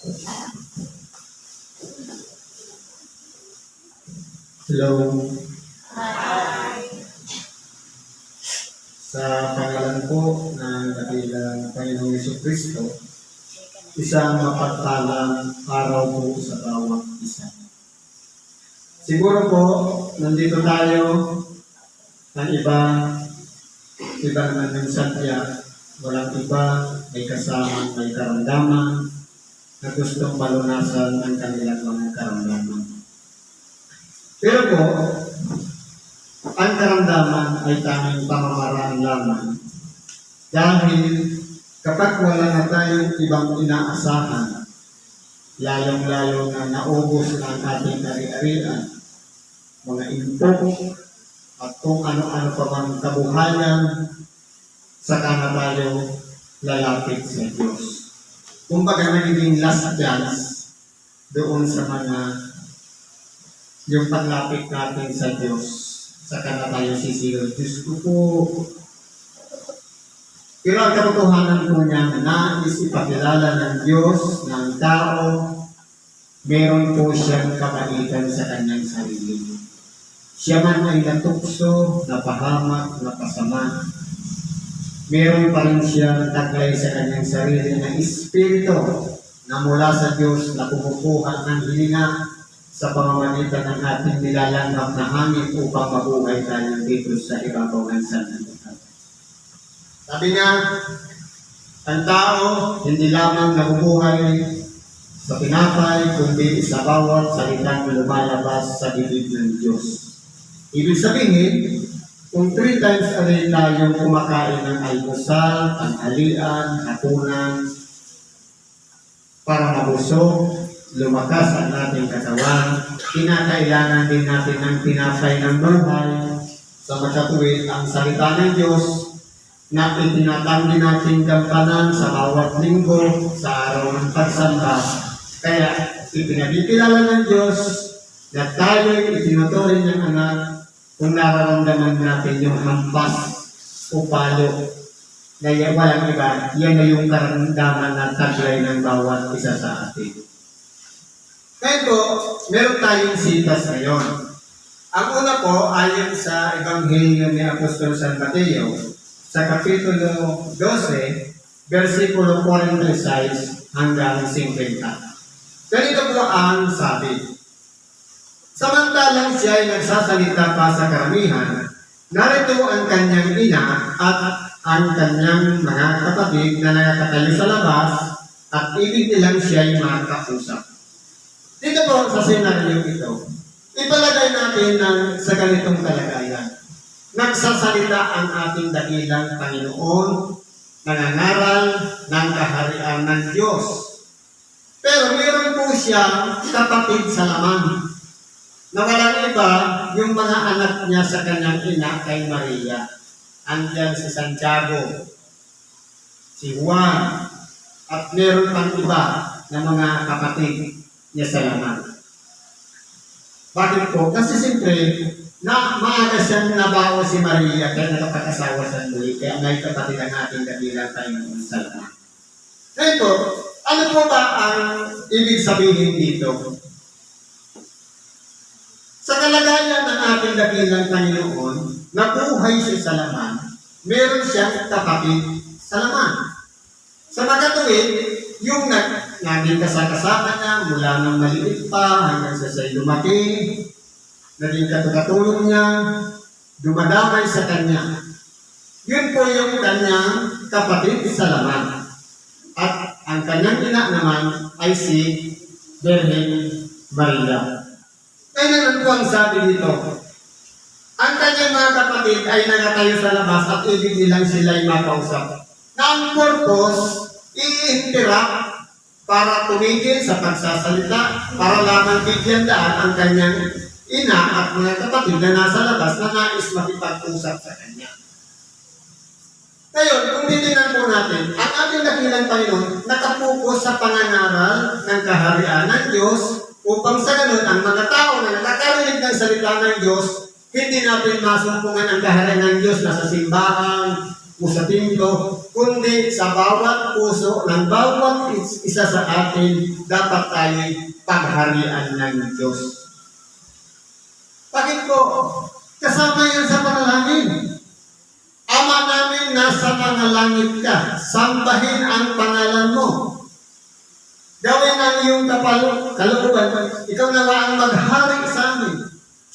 Hello. Hi. Sa pangalan po ng dakilang Panginoong Jesucristo, isang mapagpalang araw po sa bawat isa. Siguro po, nandito tayo ng iba naman ng sadya, walang iba, may kasama, may karamdaman, na gustong malunasan ang kanilang mga karamdaman. Pero po, ang karamdaman ay tanging pamamaraan lamang. Dahil kapag wala na tayong ibang inaasahan, layong-layo na naubos na ang ating ari-arian, mga impok, at kung ano-ano pa mang kabuhayan, saka na tayo lalapit sa Diyos. Kumbaga nagiging last chance doon sa mga yung paglapit natin sa Diyos, saka na tayo sisigaw, Diyos ko po. Pero ang katotohanan po niya, nais ipakilala ng Diyos, ng tao, meron po siyang kabaitan sa kanyang sarili. Siya man ay natukso, napahamak, napasama, meron pa rin siyang taglay sa kanyang sarili na espiritu na mula sa Diyos na kumukuha ng hilinga sa pamamagitan ng ating nilalanghap na hangin upang mabuhay tayo dito sa ibabaw ng sanlibutan. Sabi nga, ang tao hindi lamang nabubuhay sa tinapay, kundi sa bawat salitang lumalabas sa bibig ng Diyos. Ibig sabihin, kung 3 times a day tayong kumakain ng almusal, tanghalian, hapunan, para mabusog, lumakas ang ating katawan, kinakailangan din natin ng tinapay ng buhay sa makatuwid ang salita ng Diyos na itinatanggi natin gampanan sa bawat linggo sa araw ng pagsamba. Kaya ipinagkikilala ng Diyos na tayo'y itinuturing niyang anak kung nararamdaman natin yung hampas o palo na walang iba, yan na yung karamdaman na taglay ng bawat isa sa atin. Kaya po, meron tayong sitas ngayon. Ang una po, ayon sa Ebanghelyo ni Apostol San Mateo, sa Kapitulo 12, versikulo 46 hanggang 50. Ganito po ang sabi. Samantalang siya ay nagsasalita pa sa karamihan, narito ang kanyang ina at ang kanyang mga kapatid na nakatayo sa labas at ibig nilang siya ay makausap. Dito po sa senaryo ito, ipalagay natin sa ganitong kalagayan. Nagsasalita ang ating dakilang Panginoon, nangangaral ng kaharian ng Diyos. Pero mayroon po siyang kapatid sa laman, na walang iba yung mga anak niya sa kanyang ina kay Maria. Andiyan si Santiago, si Juan, at meron pang iba na mga kapatid niya sa laman. Bakit po? Kasi siyempre, na maaga siyang nabawa si Maria kaya nakapag-asawa sa muli, kaya may kapatid ang ating dakilang Panginoon sa laman. Ngayon po, ano po ba ang ibig sabihin dito? Sa kalagayan ng ating dakilang Panginoon, nabuhay siya sa laman, meron siyang kapatid sa laman. Sa makatuwid, yung naging kasama niya mula ng maliit pa hanggang sa siya'y lumaki, naging katulong niya, dumadamay sa kanya. Yun po yung kanyang kapatid sa laman. At ang kanyang ina naman ay si Birhen Maria. Kaya naman po ang sabi dito, ang kanyang mga kapatid ay nakatayo sa labas at ibig nilang sila'y makausap. Na ang purpose, i-interact para tumigil sa pagsasalita, para lamang bigyan daan ang kanyang ina at mga kapatid na nasa labas na nais makipag-usap sa kanya. Ngayon, kung titignan po natin, ang ating dakilang Panginoon nakapokus sa pangangaral ng kaharian ng Diyos upang sa ganun ang mga tao na nakakarinig ng salita ng Diyos, hindi natin masumpungan ang kaharian ng Diyos na sa simbahan, pusatin ko, kundi sa bawat puso ng bawat isa sa atin, dapat tayo pagharian ng Diyos. Bakit po? Kasama yan sa panalangin. Ama namin, nasa mga langit ka, sambahin ang pangalan mo. Gawin ang iyong kalooban. Ikaw na nga ang maghari sa amin.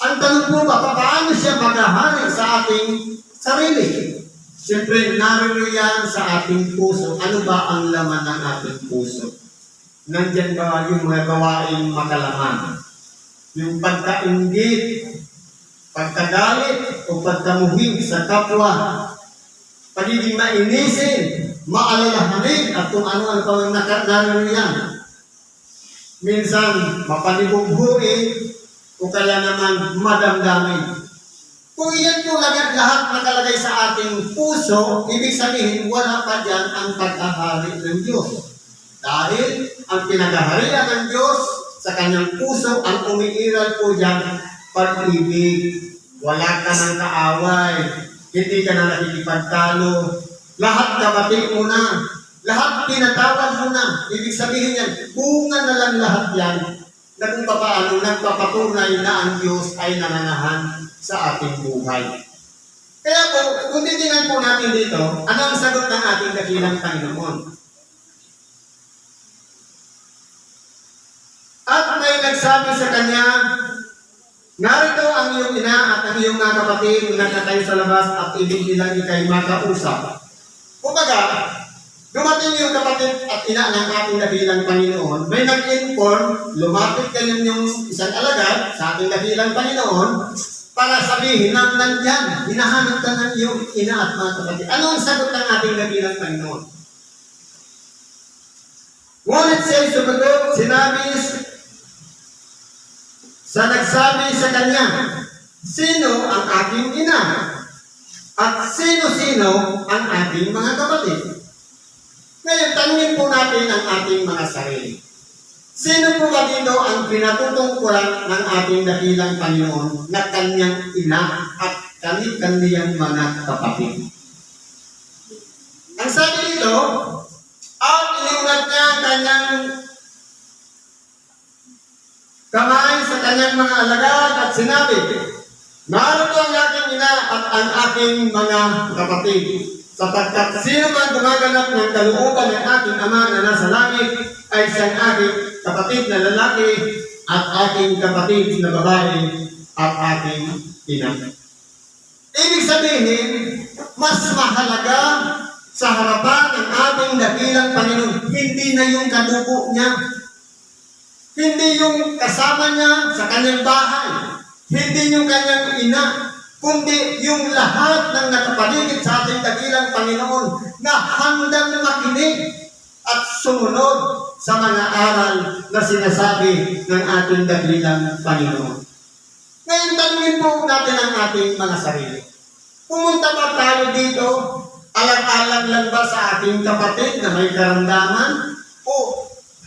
Ang tanong po ba, paano siya maghari sa ating sarili? Siyempre, narito yan sa ating puso. Ano ba ang laman ng ating puso? Nandyan ba yung mga gawain makalaman? Yung pagkainggit, pagkagalit, o pagkamuhing sa kapwa, pagiging mainisin, maalalahanin, at kung ano-ano pa ang narito yan. Minsan, mapanibughuin, o kaya naman madamdamin. Kung iyan po lahat nakalagay sa ating puso, ibig sabihin, wala pa dyan ang pagkahari ng Diyos. Dahil ang pinagaharian ng Diyos sa kanyang puso, ang umiiral po dyan, pag-ibig. Wala ka ng kaaway, hindi ka na nakikipagtalo, lahat kabati mo na, lahat pinatawad mo na. Ibig sabihin yan, bunga na lang lahat yan, na kung paano nagpapatunay na ang Diyos ay nananahan sa ating buhay. Kaya po, kung titingnan po natin dito, ano ang sagot ng ating dakilang Panginoon? At may nagsabi sa kanya, narito ang iyong ina at ang iyong mga kapatid na nagkatayo sa labas at ibig nilang ikay makausap. Kumbaga, dumating yung kapatid at ina ng ating dakilang Panginoon, may nag-inform, lumapit kayo yung isang alagad sa ating dakilang Panginoon para sabihin na nandyan, hinahanap ka ng iyong ina at mga kapatid. Ano ang sagot ng ating dakilang Panginoon? Ngunit siya sumagot, sinabi sa nagsabi sa kanya, sino ang aking ina? At sino-sino ang ating mga kapatid? Ngayon, tanungin po natin ang ating mga sarili. Sino po ba dito ang pinatutungkulan ng ating dakilang Panginoon na kanyang ina at kanyang mga kapatid? Ang sabi dito, at iniulat niya ang kanyang kamay sa kanyang mga alagad at sinabi, narito ang aking ina at ang aking mga kapatid. Sapagkat sino man gumaganap ng kalooban ng aking Ama na nasa langit ay siyang aking kapatid na lalaki at aking kapatid na babae at aking ina. Ibig sabihin, mas mahalaga sa harapan ng ating dakilang Panginoon, hindi na yung kadugo niya, hindi yung kasama niya sa kanyang bahay, hindi yung kanyang ina, kundi yung lahat ng nakapaligid sa ating dakilang Panginoon na handang makinig at sumunod sa mga aral na sinasabi ng ating dakilang Panginoon. Ngayon, tanungin po natin ang ating mga sarili. Pumunta ba tayo dito, alang-alang lang ba sa ating kapatid na may karamdaman? O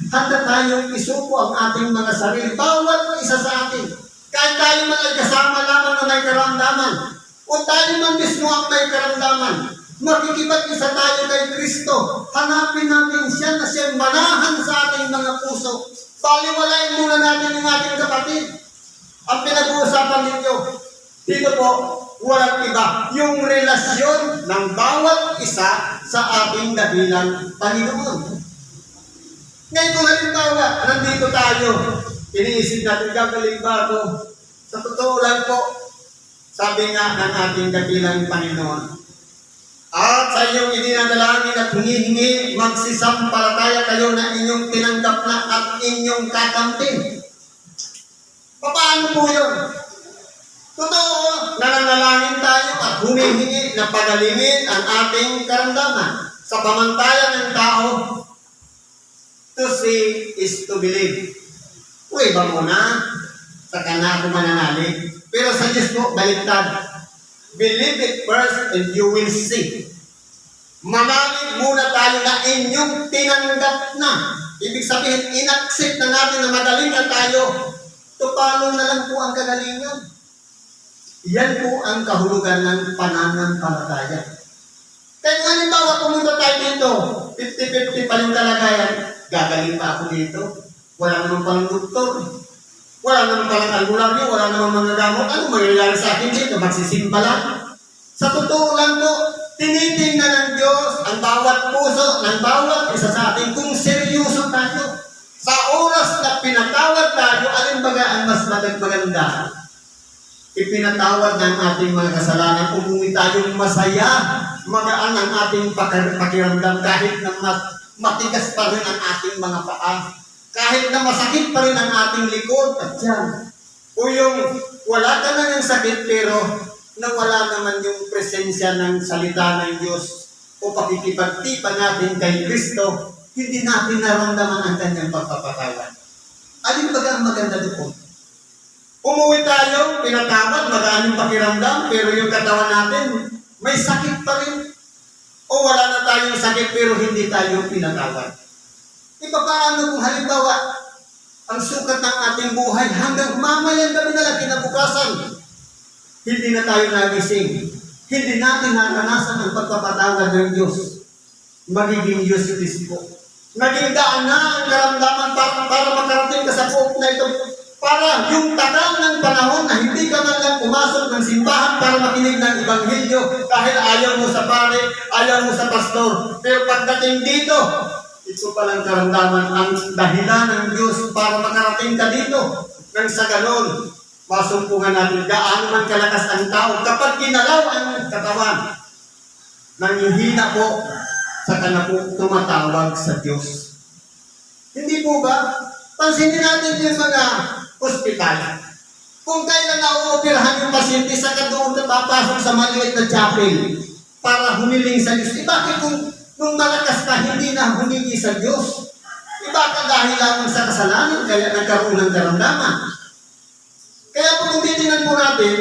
handa tayong isuko ang ating mga sarili, bawat isa sa atin. Kahit tayo man ay kasama lamang na may karamdaman, o tayo man mismo ang may karamdaman, makikipag-isa tayo kay Kristo. Hanapin natin siya na siyang manahan sa ating mga puso. Baliwalayin muna natin yung ating kapatid. Ang pinag-uusapan ninyo, dito po, walang iba. Yung relasyon ng bawat isa sa ating dakilang Panginoon. Ngayon kung halimbawa, nandito tayo, iniisip natin, gagaling ba ako? Sa totoo lang po, sabi nga ng ating dakilang Panginoon, at sa inyong idinadalangin at humihingi, magsisampalataya kayo na inyong tinanggap na at inyong kakamtin. Paano po yun? Totoo, nananalangin tayo at humihingi na pagalingin ang ating karamdaman. Sa pamantayan ng tao, to see is to believe. Uy, ba muna? Sa kana ako mananalig. Pero sa Diyos po, baliktad. Believe it first and you will see. Manalig muna tayo na inyong tinanggap na. Ibig sabihin, in-accept na natin na magaling na tayo. Tupalo na lang po ang kagalingan. Yan po ang kahulugan ng pananampalataya. Kaya kung halimbawa pumunta tayo dito, 50-50 pa rin kalagayan, gagaling pa ako dito. Wala naman palang doktor. Wala naman palang albularyo, wala naman mga gamot. Ano mangyayari sa akin dito? Magsisimba lang. Sa totoo lang po, tinitingnan ng Diyos ang bawat puso ng bawat isa sa atin kung seryoso tayo. Sa oras na pinatawad tayo, alin baga ang mas maganda? Ipinatawad ng ating mga kasalanan, umuwi tayong masaya, magaan ang ating pakiramdam kahit na matigas pa rin ang ating mga paa. Kahit na masakit pa rin ang ating likod at yan. O yung wala ka na ng sakit pero nawala naman yung presensya ng salita ng Diyos o pakikipagtipan natin kay Kristo, hindi natin naramdaman ang kanyang pagpapatawad. Alin ba ang maganda doon? Umuwi tayo, pinatawad, magaan yung pakiramdam, pero yung katawan natin, may sakit pa rin. O wala na tayong sakit pero hindi tayo pinatawad. Iba paano kung halimbawa, ang sukat ng ating buhay hanggang mamayang gabi na lang kinabukasan, hindi na tayo nagising. Hindi natin naranasan ang pagpapatawad ng Diyos. Magiging useless po. Naging daan na ang karamdaman para makarating ka sa pook na ito. Para yung tagal ng panahon na hindi ka man lang pumasok ng simbahan para makinig ng Ebanghelyo dahil ayaw mo sa pare, ayaw mo sa pastor. Pero pagdating dito, ito palang karamdaman ang dahilan ng Diyos para makarating ka dito. Nang sa ganon, masumpungan natin gaano man kalakas ang tao kapag ginalaw ang katawan. Nanghihina po sa na po tumatawag sa Diyos. Hindi po ba? Pansinin natin yung mga ospital. Kung kailan na-ooperahan yung pasyente sa doon na papasok sa maliit na chapel para humiling sa Diyos. Bakit kung nung malakas ka, hindi na humingi sa Diyos? Baka dahil lamang sa kasalanan, kaya nagkaroon ng karamdaman. Kaya po kung titingnan po natin,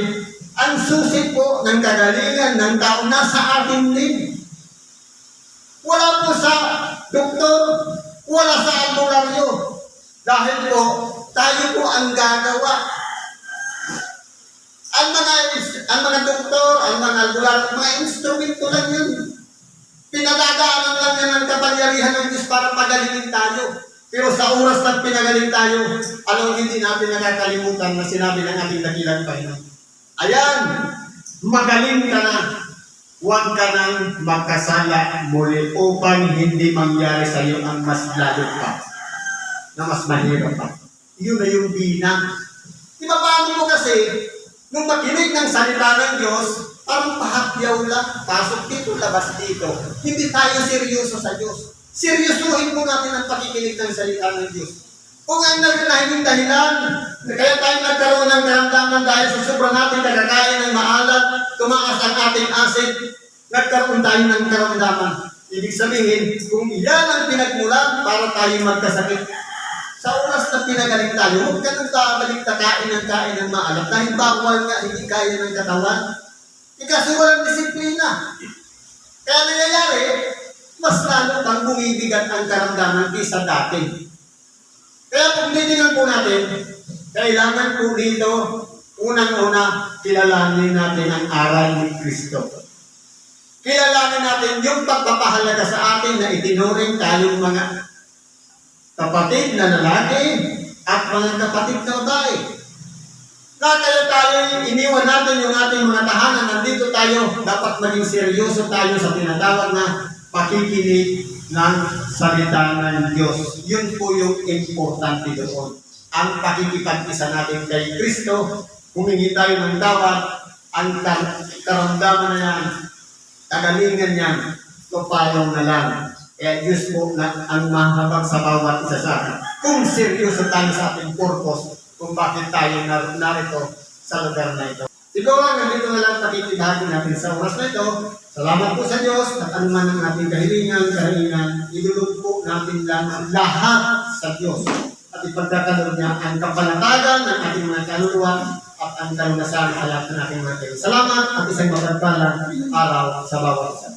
ang susi po ng kagalingan ng tao nasa atin din. Wala po sa doktor, wala sa albularyo. Dahil po, tayo po ang gagawa. Ang mga doktor, ang mga albularyo, mga instrumento lang yun. Pinadadaanan lang yan ang kapangyarihan ng Diyos para pagalingin tayo. Pero sa oras na pinagaling tayo, anong hindi natin nakakalimutan na sinabi ng ating dakilang Panginoon? Ayan, magaling ka na. Huwag ka nang magkasala muli upang hindi mangyari sa iyo ang mas lalo pa, na mas mahirap pa. Yun na yung binang. Di ba paano mo kasi, nung makinig ng salita ng Diyos, parang pahakyaw lang, pasok dito, labas dito. Hindi tayo seryoso sa Diyos. Seryosohin po natin ang pakikinig ng salita ng Diyos. Kung ang naging dahilan, kaya tayo nagkaroon ng karamdaman dahil sa sobrang natin nakakain ng maalat, tumaas ang ating acid, nagkaroon tayo ng karamdaman. Ibig sabihin, kung iyan ang pinagmulan para tayo magkasakit, sa oras na pinagaling tayo, huwag ka nang babalik na kain ng maalat dahil bawal nga, hindi kaya ng katawan. Kasi walang disiplina. Kaya nangyayari, mas lalo pang bumibigat ang karamdaman kaysa dati. Kaya kung titingnan po natin, kailangan po dito, unang-una, kilalanin natin ang aral ni Kristo. Kilalanin natin yung pagpapahalaga sa atin na itinuring tayong mga kapatid na lalaki at mga kapatid na babae. Na kaya tayo, iniwan natin yung ating mga tahanan, nandito tayo, dapat maging seryoso tayo sa tinatawag na pakikinig ng salita ng Diyos. Yun po yung importante doon. Ang pakikipag-isa natin kay Kristo, humingi tayo ng tawad, ang karamdaman na yan, kagalingan yan, tupayong na lang. Kaya Diyos po na ang mahabag sa bawat isa sa atin. Kung seryoso tayo sa ating purpose, kung bakit tayo narito sa lugar na ito. Siguro nandito na lang pakikibahagi natin sa oras na ito. Salamat po sa Diyos at anuman ang ating kahilingan, idulog po natin lang ang lahat sa Diyos. At ipagkakaroon niya ang kapanatagan ng ating mga kaluluwa at ang kalunasan sa lahat ng ating mga kahilingan. Salamat at isang mapagpalang araw sa bawat isa.